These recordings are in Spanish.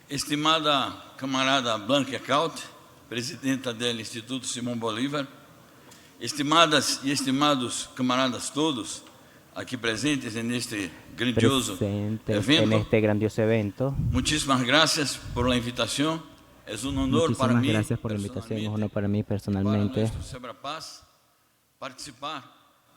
Estimada camarada Blanca Caut, presidenta do Instituto Simão Bolívar, estimadas e estimados camaradas todos aqui presentes neste grandioso presentes en evento, este grandioso evento. muchísimas gracias por la invitación. Es un honor para Muchísimas mí, gracias por la invitación, es un honor para mí para personalmente nuestro Sebrapaz, participar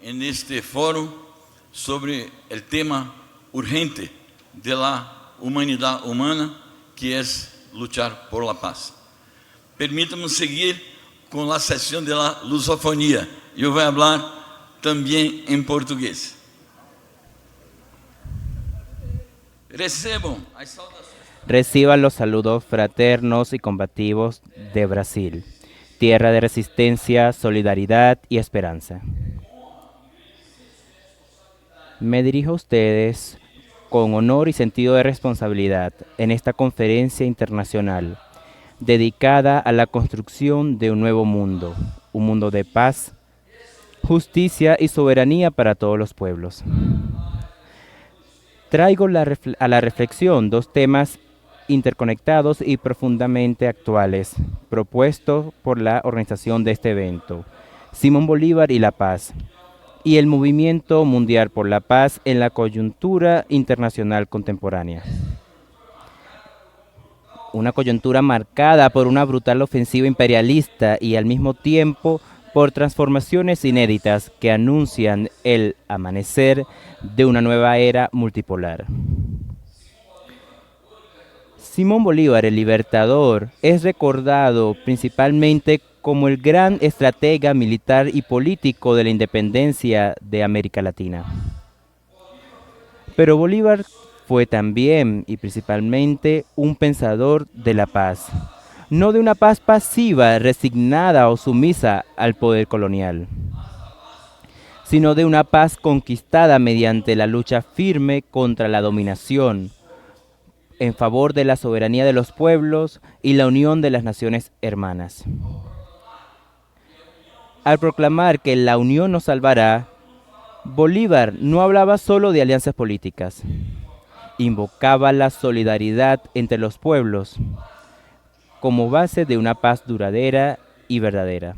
en este foro sobre el tema urgente de la humanidad humana, que es luchar por la paz. Permítame seguir con la sesión de la lusofonía. Yo voy a hablar también en portugués. Recebo as saudações. reciban los saludos fraternos y combativos de Brasil, tierra de resistencia, solidaridad y esperanza. Me dirijo a ustedes con honor y sentido de responsabilidad en esta conferencia internacional dedicada a la construcción de un nuevo mundo, un mundo de paz, justicia y soberanía para todos los pueblos. Traigo a la reflexión dos temas interconectados y profundamente actuales, propuestos por la organización de este evento: Simón Bolívar y la paz, y el movimiento mundial por la paz en la coyuntura internacional contemporánea. Una coyuntura marcada por una brutal ofensiva imperialista y al mismo tiempo por transformaciones inéditas que anuncian el amanecer de una nueva era multipolar. Simón Bolívar, el libertador, es recordado principalmente como el gran estratega militar y político de la independencia de América Latina. Pero Bolívar fue también y principalmente un pensador de la paz, no de una paz pasiva, resignada o sumisa al poder colonial, sino de una paz conquistada mediante la lucha firme contra la dominación, en favor de la soberanía de los pueblos y la unión de las naciones hermanas. Al proclamar que la unión nos salvará, Bolívar no hablaba solo de alianzas políticas, invocaba la solidaridad entre los pueblos como base de una paz duradera y verdadera.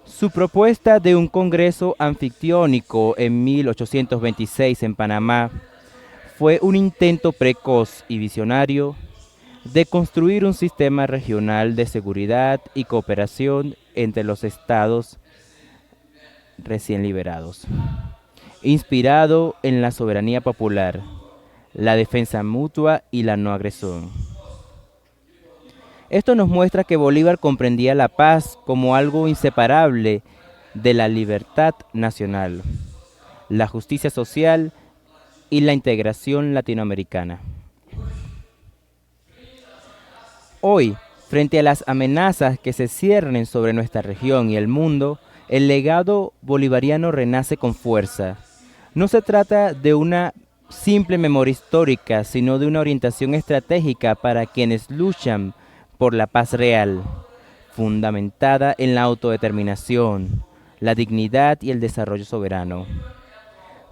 Su propuesta de un congreso anfictiónico en 1826 en Panamá fue un intento precoz y visionario de construir un sistema regional de seguridad y cooperación entre los estados recién liberados, inspirado en la soberanía popular, la defensa mutua y la no agresión. Esto nos muestra que Bolívar comprendía la paz como algo inseparable de la libertad nacional, la justicia social y la integración latinoamericana. Hoy, frente a las amenazas que se ciernen sobre nuestra región y el mundo, el legado bolivariano renace con fuerza. No se trata de una simple memoria histórica, sino de una orientación estratégica para quienes luchan por la paz real, fundamentada en la autodeterminación, la dignidad y el desarrollo soberano.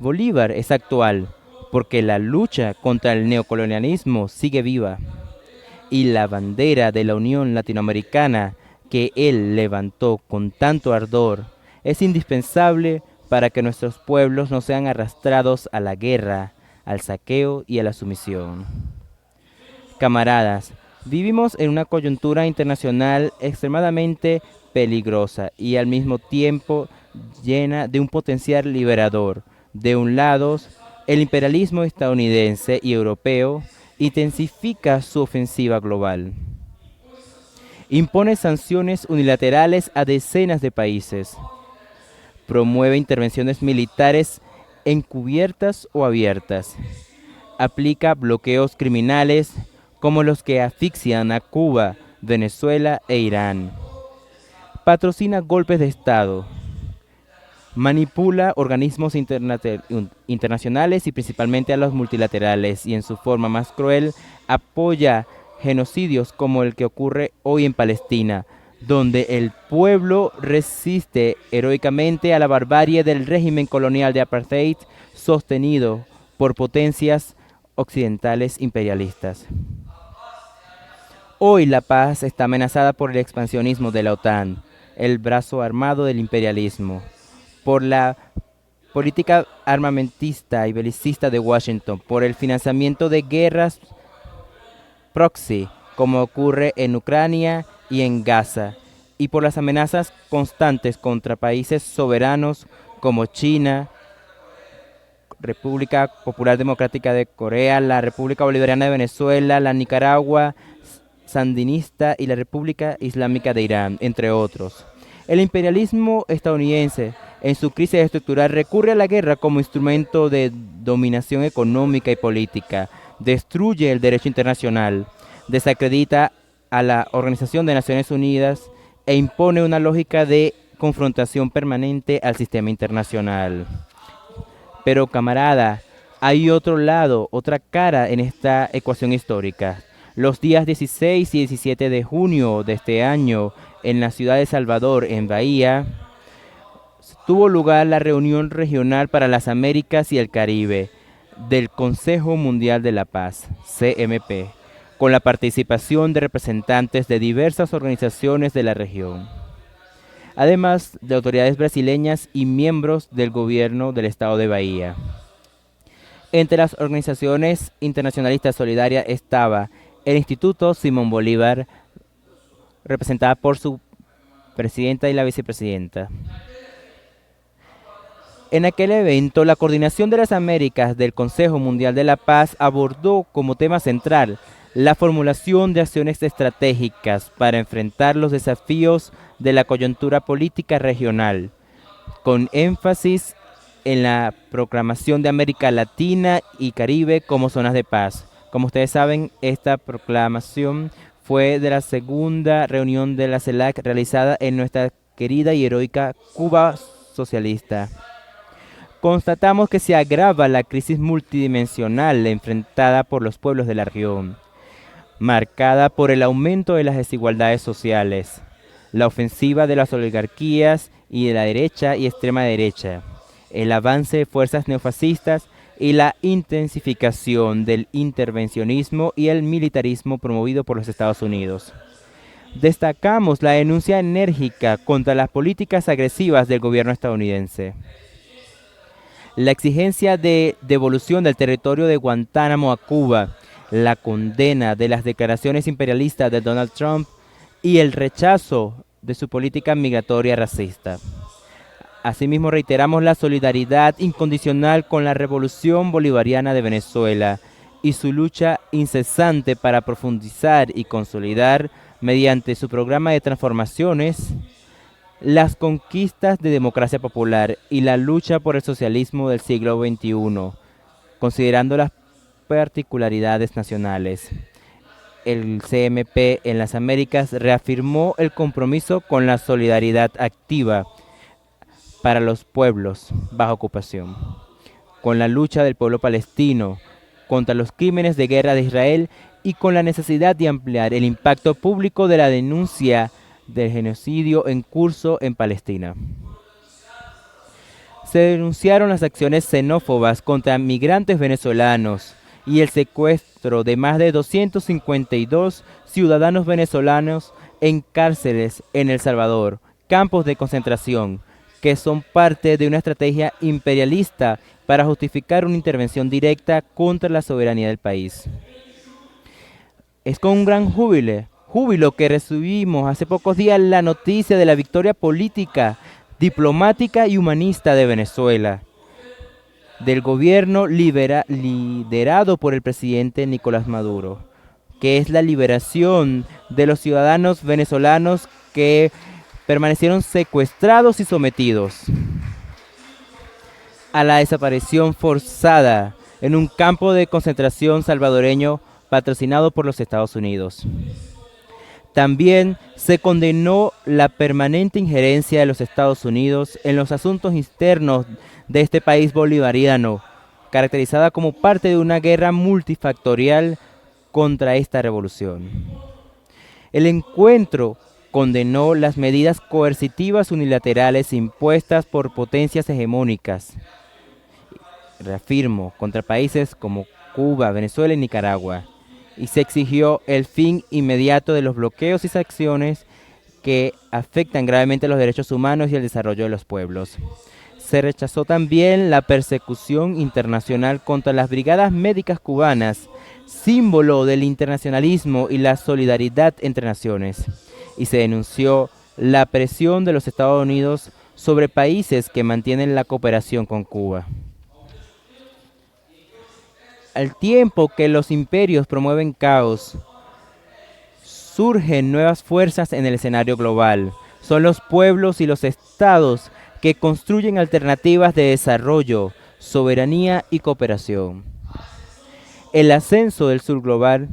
Bolívar es actual porque la lucha contra el neocolonialismo sigue viva y la bandera de la Unión Latinoamericana que él levantó con tanto ardor es indispensable para que nuestros pueblos no sean arrastrados a la guerra, al saqueo y a la sumisión. Camaradas, vivimos en una coyuntura internacional extremadamente peligrosa y al mismo tiempo llena de un potencial liberador. De un lado, el imperialismo estadounidense y europeo intensifica su ofensiva global. Impone sanciones unilaterales a decenas de países. Promueve intervenciones militares encubiertas o abiertas. Aplica bloqueos criminales como los que asfixian a Cuba, Venezuela e Irán. Patrocina golpes de Estado. Manipula organismos internacionales y principalmente a los multilaterales y en su forma más cruel apoya genocidios como el que ocurre hoy en Palestina, donde el pueblo resiste heroicamente a la barbarie del régimen colonial de apartheid sostenido por potencias occidentales imperialistas. Hoy la paz está amenazada por el expansionismo de la OTAN, el brazo armado del imperialismo, por la política armamentista y belicista de Washington, por el financiamiento de guerras proxy, como ocurre en Ucrania y en Gaza, y por las amenazas constantes contra países soberanos como China, República Popular Democrática de Corea, la República Bolivariana de Venezuela, la Nicaragua sandinista y la República Islámica de Irán, entre otros. El imperialismo estadounidense, en su crisis estructural, recurre a la guerra como instrumento de dominación económica y política, destruye el derecho internacional, desacredita a la Organización de Naciones Unidas e impone una lógica de confrontación permanente al sistema internacional. Pero, camarada, hay otro lado, otra cara en esta ecuación histórica. Los días 16 y 17 de junio de este año, en la ciudad de Salvador, en Bahía, tuvo lugar la reunión regional para las Américas y el Caribe del Consejo Mundial de la Paz, CMP, con la participación de representantes de diversas organizaciones de la región, además de autoridades brasileñas y miembros del gobierno del estado de Bahía. Entre las organizaciones internacionalistas solidarias estaba el Instituto Simón Bolívar, representada por su presidenta y la vicepresidenta. En aquel evento, la Coordinación de las Américas del Consejo Mundial de la Paz abordó como tema central la formulación de acciones estratégicas para enfrentar los desafíos de la coyuntura política regional, con énfasis en la proclamación de América Latina y Caribe como zonas de paz. Como ustedes saben, esta proclamación fue de la segunda reunión de la CELAC realizada en nuestra querida y heroica Cuba socialista. Constatamos que se agrava la crisis multidimensional enfrentada por los pueblos de la región, marcada por el aumento de las desigualdades sociales, la ofensiva de las oligarquías y de la derecha y extrema derecha, el avance de fuerzas neofascistas y la intensificación del intervencionismo y el militarismo promovido por los Estados Unidos. Destacamos la denuncia enérgica contra las políticas agresivas del gobierno estadounidense, la exigencia de devolución del territorio de Guantánamo a Cuba, la condena de las declaraciones imperialistas de Donald Trump y el rechazo de su política migratoria racista. Asimismo, reiteramos la solidaridad incondicional con la Revolución Bolivariana de Venezuela y su lucha incesante para profundizar y consolidar, mediante su programa de transformaciones, las conquistas de democracia popular y la lucha por el socialismo del siglo XXI, considerando las particularidades nacionales. El CMP en las Américas reafirmó el compromiso con la solidaridad activa para los pueblos bajo ocupación, con la lucha del pueblo palestino contra los crímenes de guerra de Israel y con la necesidad de ampliar el impacto público de la denuncia del genocidio en curso en Palestina. Se denunciaron las acciones xenófobas contra migrantes venezolanos y el secuestro de más de 252 ciudadanos venezolanos en cárceles en El Salvador, campos de concentración, que son parte de una estrategia imperialista para justificar una intervención directa contra la soberanía del país. Es con un gran júbilo que recibimos hace pocos días la noticia de la victoria política, diplomática y humanista de Venezuela, del gobierno liderado por el presidente Nicolás Maduro, que es la liberación de los ciudadanos venezolanos que permanecieron secuestrados y sometidos a la desaparición forzada en un campo de concentración salvadoreño patrocinado por los Estados Unidos. También se condenó la permanente injerencia de los Estados Unidos en los asuntos internos de este país bolivariano, caracterizada como parte de una guerra multifactorial contra esta revolución. El encuentro condenó las medidas coercitivas unilaterales impuestas por potencias hegemónicas, reafirmo, contra países como Cuba, Venezuela y Nicaragua, y se exigió el fin inmediato de los bloqueos y sanciones que afectan gravemente los derechos humanos y el desarrollo de los pueblos. Se rechazó también la persecución internacional contra las brigadas médicas cubanas, símbolo del internacionalismo y la solidaridad entre naciones, y se denunció la presión de los Estados Unidos sobre países que mantienen la cooperación con Cuba. Al tiempo que los imperios promueven caos, surgen nuevas fuerzas en el escenario global. Son los pueblos y los estados que construyen alternativas de desarrollo, soberanía y cooperación. El ascenso del sur global,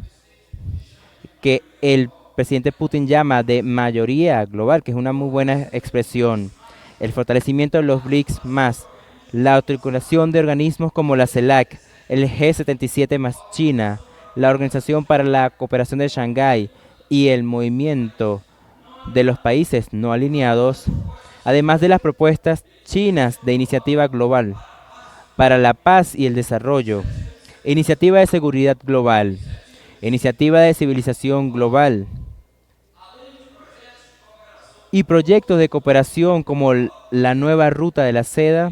que el presidente Putin llama de mayoría global, que es una muy buena expresión, el fortalecimiento de los BRICS más, la articulación de organismos como la CELAC, el G77 más China, la Organización para la Cooperación de Shanghái y el movimiento de los países no alineados, además de las propuestas chinas de iniciativa global para la paz y el desarrollo, iniciativa de seguridad global, iniciativa de civilización global y proyectos de cooperación como la nueva ruta de la seda,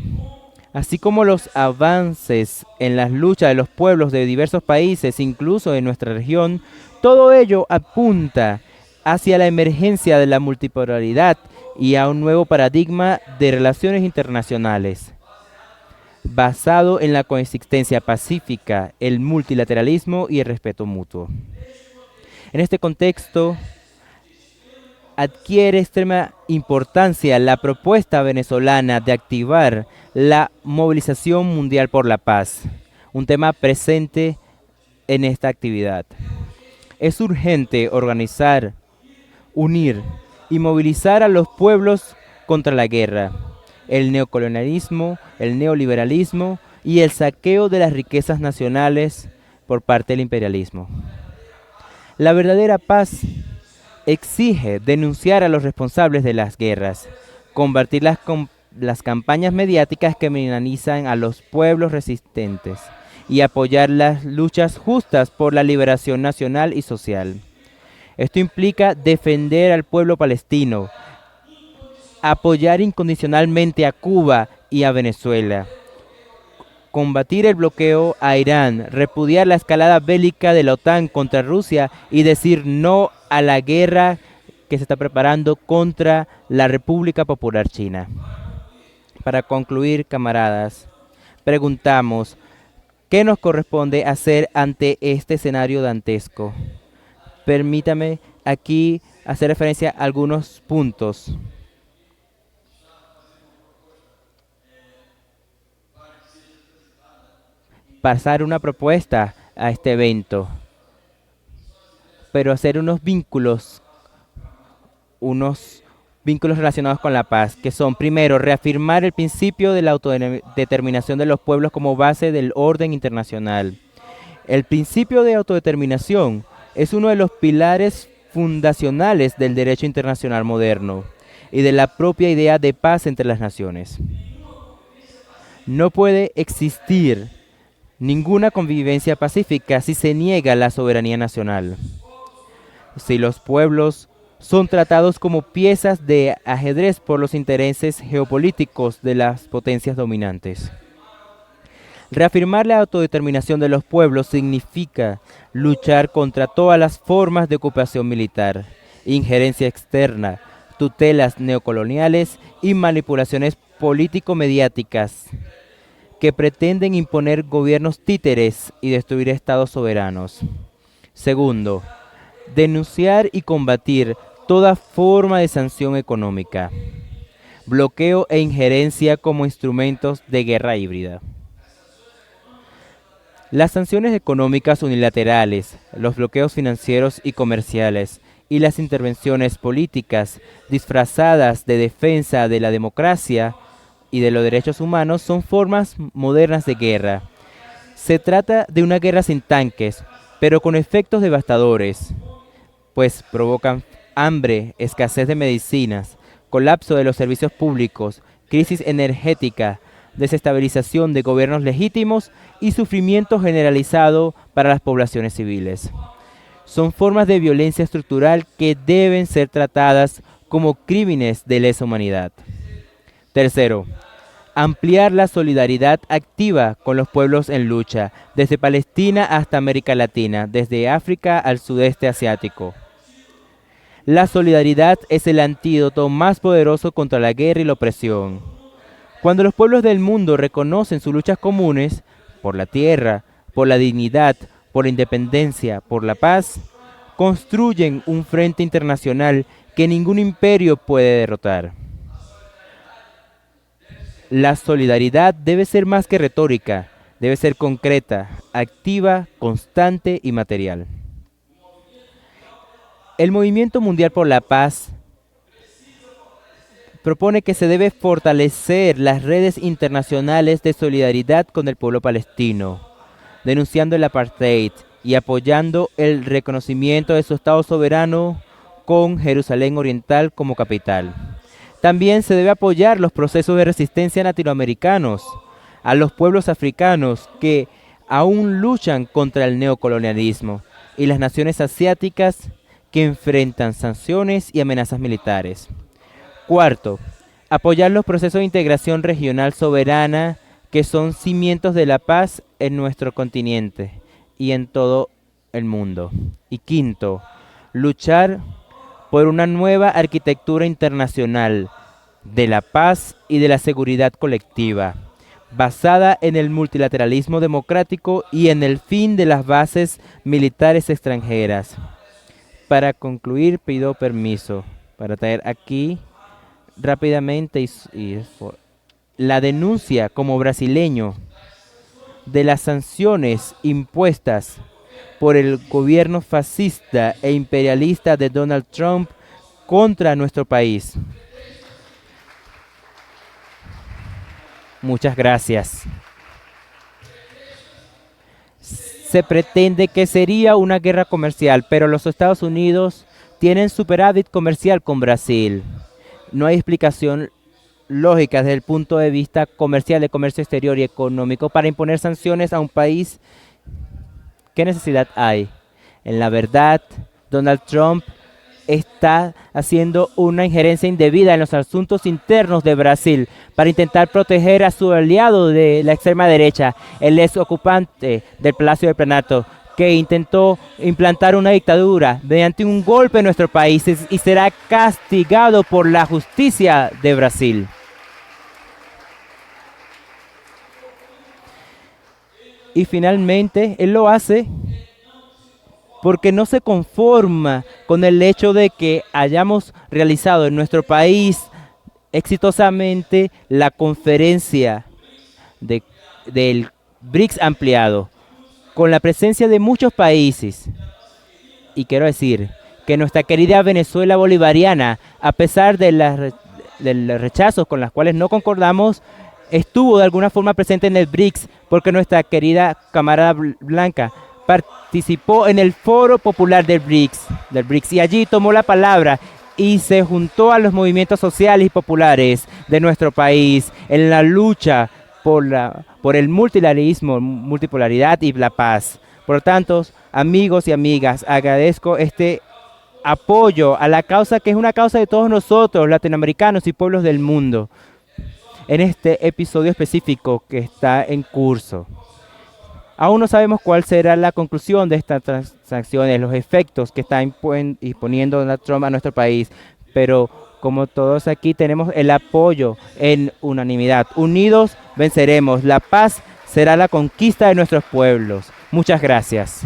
así como los avances en las luchas de los pueblos de diversos países, incluso en nuestra región, todo ello apunta hacia la emergencia de la multipolaridad y a un nuevo paradigma de relaciones internacionales, basado en la coexistencia pacífica, el multilateralismo y el respeto mutuo. En este contexto, adquiere extrema importancia la propuesta venezolana de activar la movilización mundial por la paz, un tema presente en esta actividad. Es urgente organizar, unir y movilizar a los pueblos contra la guerra, el neocolonialismo, el neoliberalismo y el saqueo de las riquezas nacionales por parte del imperialismo. La verdadera paz exige denunciar a los responsables de las guerras, combatir las campañas mediáticas que criminalizan a los pueblos resistentes y apoyar las luchas justas por la liberación nacional y social. Esto implica defender al pueblo palestino, apoyar incondicionalmente a Cuba y a Venezuela, combatir el bloqueo a Irán, repudiar la escalada bélica de la OTAN contra Rusia y decir no a la guerra que se está preparando contra la República Popular China. Para concluir, camaradas, preguntamos, ¿qué nos corresponde hacer ante este escenario dantesco? Permítame aquí hacer referencia a algunos puntos. Pasar una propuesta a este evento, pero hacer unos vínculos relacionados con la paz, que son, primero, reafirmar el principio de la autodeterminación de los pueblos como base del orden internacional. El principio de autodeterminación es uno de los pilares fundacionales del derecho internacional moderno y de la propia idea de paz entre las naciones. No puede existir ninguna convivencia pacífica si se niega la soberanía nacional. Si los pueblos son tratados como piezas de ajedrez por los intereses geopolíticos de las potencias dominantes. Reafirmar la autodeterminación de los pueblos significa luchar contra todas las formas de ocupación militar, injerencia externa, tutelas neocoloniales y manipulaciones político-mediáticas que pretenden imponer gobiernos títeres y destruir estados soberanos. Segundo, denunciar y combatir toda forma de sanción económica, bloqueo e injerencia como instrumentos de guerra híbrida. Las sanciones económicas unilaterales, los bloqueos financieros y comerciales y las intervenciones políticas disfrazadas de defensa de la democracia y de los derechos humanos son formas modernas de guerra. Se trata de una guerra sin tanques, pero con efectos devastadores, pues provocan hambre, escasez de medicinas, colapso de los servicios públicos, crisis energética, desestabilización de gobiernos legítimos y sufrimiento generalizado para las poblaciones civiles. Son formas de violencia estructural que deben ser tratadas como crímenes de lesa humanidad. Tercero, ampliar la solidaridad activa con los pueblos en lucha, desde Palestina hasta América Latina, desde África al sudeste asiático. La solidaridad es el antídoto más poderoso contra la guerra y la opresión. Cuando los pueblos del mundo reconocen sus luchas comunes, por la tierra, por la dignidad, por la independencia, por la paz, construyen un frente internacional que ningún imperio puede derrotar. La solidaridad debe ser más que retórica, debe ser concreta, activa, constante y material. El Movimiento Mundial por la Paz propone que se debe fortalecer las redes internacionales de solidaridad con el pueblo palestino, denunciando el apartheid y apoyando el reconocimiento de su Estado soberano con Jerusalén Oriental como capital. También se debe apoyar los procesos de resistencia latinoamericanos, a los pueblos africanos que aún luchan contra el neocolonialismo y las naciones asiáticas que enfrentan sanciones y amenazas militares. Cuarto, apoyar los procesos de integración regional soberana que son cimientos de la paz en nuestro continente y en todo el mundo. Y quinto, luchar por una nueva arquitectura internacional de la paz y de la seguridad colectiva, basada en el multilateralismo democrático y en el fin de las bases militares extranjeras. Para concluir, pido permiso para traer aquí rápidamente la denuncia como brasileño de las sanciones impuestas por el gobierno fascista e imperialista de Donald Trump contra nuestro país. Muchas gracias. Se pretende que sería una guerra comercial, pero los Estados Unidos tienen superávit comercial con Brasil. No hay explicación lógica desde el punto de vista comercial, de comercio exterior y económico para imponer sanciones a un país. ¿Qué necesidad hay? En la verdad, Donald Trump está haciendo una injerencia indebida en los asuntos internos de Brasil para intentar proteger a su aliado de la extrema derecha, el ex ocupante del Palacio del Planalto, que intentó implantar una dictadura mediante un golpe en nuestro país y será castigado por la justicia de Brasil. Y finalmente, él lo hace porque no se conforma con el hecho de que hayamos realizado en nuestro país exitosamente la conferencia del BRICS ampliado, con la presencia de muchos países. Y quiero decir que nuestra querida Venezuela bolivariana, a pesar de los rechazos con los cuales no concordamos, estuvo de alguna forma presente en el BRICS, porque nuestra querida camarada Blanca participó en el Foro Popular del BRICS y allí tomó la palabra y se juntó a los movimientos sociales y populares de nuestro país en la lucha por el multilateralismo, multipolaridad y la paz. Por lo tanto, amigos y amigas, agradezco este apoyo a la causa que es una causa de todos nosotros, latinoamericanos y pueblos del mundo, en este episodio específico que está en curso. Aún no sabemos cuál será la conclusión de estas transacciones, los efectos que está imponiendo Donald Trump a nuestro país, pero como todos aquí tenemos el apoyo en unanimidad. Unidos venceremos. La paz será la conquista de nuestros pueblos. Muchas gracias.